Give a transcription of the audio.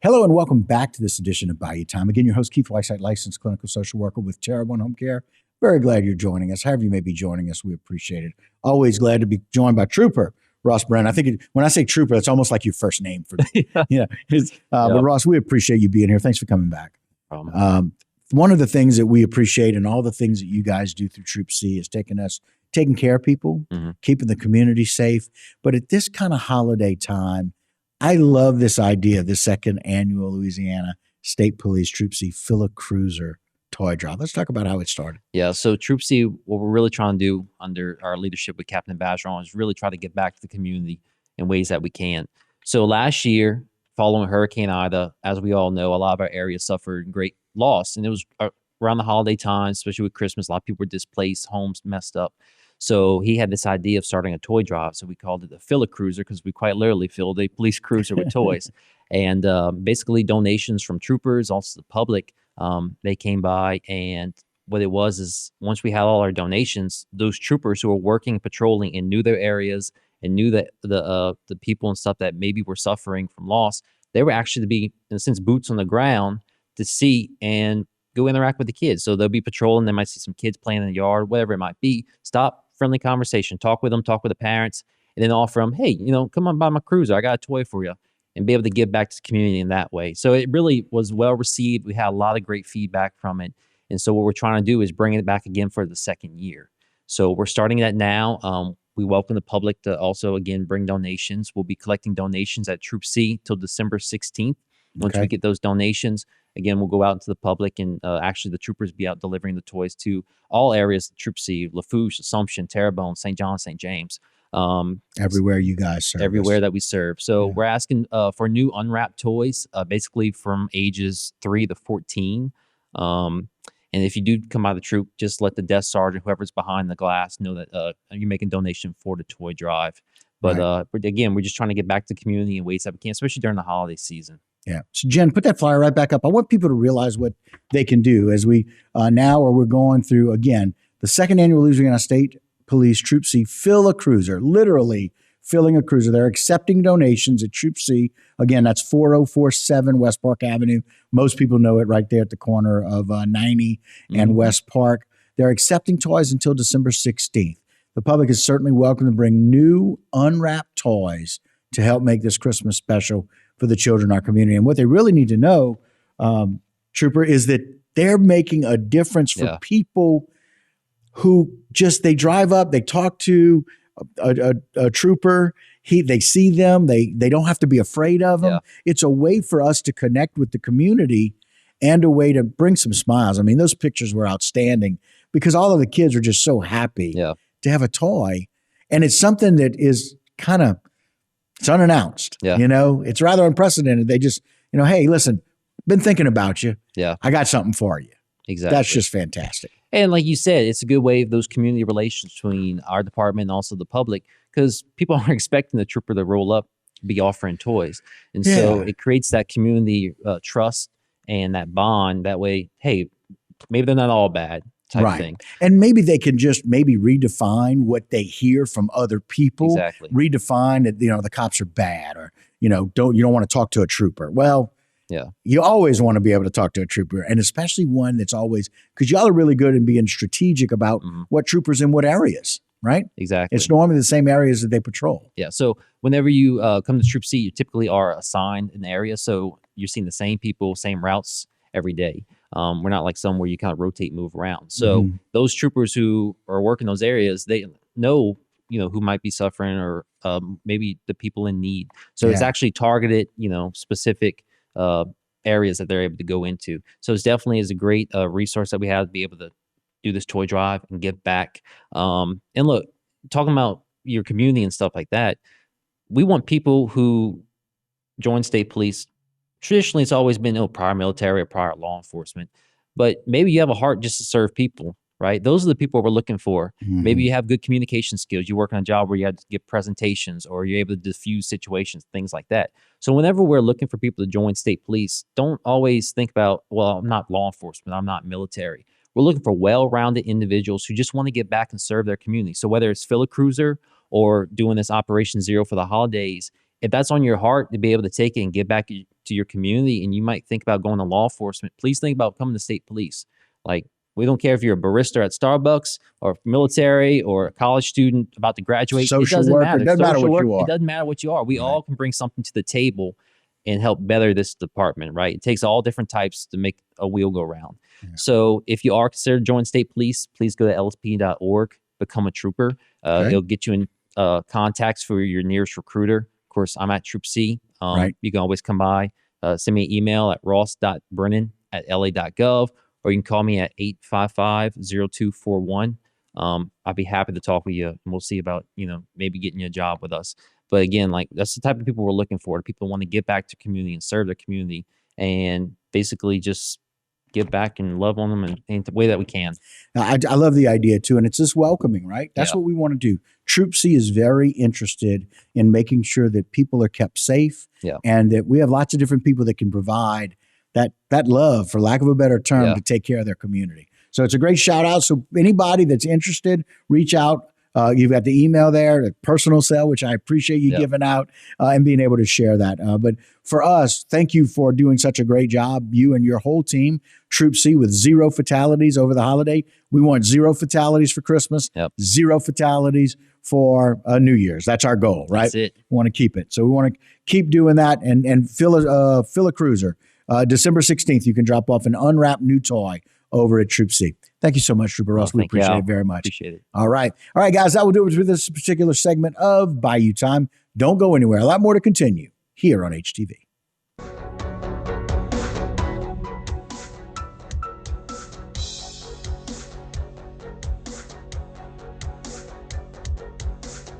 Hello and welcome back to this edition of Bayou Time. Again, your host, Keith Whiteside, licensed clinical social worker with Terrebonne Home Care. Very glad you're joining us. However you may be joining us, we appreciate it. Always glad to be joined by Trooper Ross Brennan. I think when I say Trooper, it's almost like your first name for me. But Ross, we appreciate you being here. Thanks for coming back. One of the things that we appreciate and all the things that you guys do through Troop C is taking care of people, keeping the community safe. But at this kind of holiday time, I love this idea, the second annual Louisiana State Police Troop C Fill a Cruiser toy drive. Let's talk about how it started. Yeah, so Troop C, what we're really trying to do under our leadership with Captain Bacheron is really try to get back to the community in ways that we can. So last year, following Hurricane Ida, as we all know, a lot of our areas suffered great loss. And it was around the holiday time, especially with Christmas, a lot of people were displaced, homes messed up. So he had this idea of starting a toy drive. So we called it the Fill a Cruiser because we quite literally filled a police cruiser with toys. And basically donations from troopers, also the public, they came by. And what it was is once we had all our donations, those troopers who were working, patrolling and knew their areas and knew that the people and stuff that maybe were suffering from loss, they were actually to be, in a sense, boots on the ground to see and go interact with the kids. So they'll be patrolling. They might see some kids playing in the yard, whatever it might be. Stop. Friendly conversation, talk with them, talk with the parents, and then offer them, hey, come on by my cruiser. I got a toy for you, and be able to give back to the community in that way. So it really was well received. We had a lot of great feedback from it. And so what we're trying to do is bring it back again for the second year. So we're starting that now. We welcome the public to also, again, bring donations. We'll be collecting donations at Troop C till December 16th. Once we get those donations, again, we'll go out into the public and actually the troopers be out delivering the toys to all areas, Troop C, Lafourche, Assumption, Terrebonne, St. John, St. James. Everywhere you guys serve. Everywhere that we serve. So we're asking for new unwrapped toys, basically from ages 3 to 14. And if you do come out of the troop, just let the desk sergeant, whoever's behind the glass, know that you're making donation for the toy drive. But again, we're just trying to get back to the community in ways that we can, especially during the holiday season. Yeah. So Jen, put that flyer right back up. I want people to realize what they can do as we we're going through, again, the second annual Louisiana State Police Troop C Fill a Cruiser, literally filling a cruiser. They're accepting donations at Troop C. Again, that's 4047 West Park Avenue. Most people know it right there at the corner of 90 and West Park. They're accepting toys until December 16th. The public is certainly welcome to bring new unwrapped toys to help make this Christmas special for the children in our community. And what they really need to know, Trooper, is that they're making a difference for people who they drive up, they talk to a trooper, they see them, they don't have to be afraid of them. It's a way for us to connect with the community and a way to bring some smiles. I mean, those pictures were outstanding because all of the kids are just so happy to have a toy. And it's something that is kind of, it's unannounced. It's rather unprecedented. They just, hey, listen, been thinking about you. I got something for you. Exactly. That's just fantastic. And like you said, it's a good way of those community relations between our department and also the public, because people aren't expecting the trooper to roll up, be offering toys. And so it creates that community trust and that bond. That way, hey, maybe they're not all bad. Type thing. And maybe they can just redefine what they hear from other people. Exactly. Redefine that, the cops are bad, or, you don't want to talk to a trooper. Well, you always want to be able to talk to a trooper, and especially one that's always, because y'all are really good in being strategic about what troopers in what areas, right? Exactly. It's normally the same areas that they patrol. Yeah. So whenever you come to Troop C, you typically are assigned an area. So you're seeing the same people, same routes every day. We're not like some where you kind of rotate, move around. So those troopers who are working those areas, they know, who might be suffering or maybe the people in need. So it's actually targeted, specific areas that they're able to go into. So it's definitely is a great resource that we have to be able to do this toy drive and give back. And look, talking about your community and stuff like that, we want people who join state police. Traditionally, it's always been prior military or prior law enforcement, but maybe you have a heart just to serve people, right? Those are the people we're looking for. Maybe you have good communication skills. You work on a job where you have to give presentations or you're able to diffuse situations, things like that. So whenever we're looking for people to join state police, don't always think about, well, I'm not law enforcement, I'm not military. We're looking for well-rounded individuals who just want to get back and serve their community. So whether it's Fill a Cruiser or doing this Operation Zero for the holidays, if that's on your heart to be able to take it and give back to your community and you might think about going to law enforcement, please think about coming to state police. Like, we don't care if you're a barista at Starbucks or military or a college student about to graduate. Social it doesn't worker, matter. it doesn't matter Social what work, you are. It doesn't matter what you are. We Right. all can bring something to the table and help better this department, right? It takes all different types to make a wheel go round. Yeah. So if you are considered join state police, please go to lsp.org, become a trooper. Okay. It'll get you in contacts for your nearest recruiter. Of course, I'm at Troop C. Right. You can always come by, send me an email at ross.brennan@la.gov, or you can call me at 855-0241. I'd be happy to talk with you, and we'll see about, maybe getting you a job with us. But again, like, that's the type of people we're looking for. People want to give back to community and serve their community and basically just give back and love on them in the way that we can. I love the idea too. And it's just welcoming, right? That's Yeah. what we want to do. Troop C is very interested in making sure that people are kept safe, Yeah. and that we have lots of different people that can provide that love, for lack of a better term, Yeah. to take care of their community. So it's a great shout out. So anybody that's interested, reach out. You've got the email there, the personal cell, which I appreciate you Yeah. giving out and being able to share that. But for us, thank you for doing such a great job, you and your whole team. Troop C with 0 fatalities over the holiday. We want 0 fatalities for Christmas, Yep. 0 fatalities for New Year's. That's our goal, right? That's it. We want to keep it. So we want to keep doing that and fill a cruiser. December 16th, you can drop off an unwrapped new toy over at Troop C. Thank you so much, Trooper Ross. We thank you, appreciate Al. it very much. Appreciate it. All right, guys, that will do it for this particular segment of Bayou Time. Don't go anywhere. A lot more to continue here on HTV.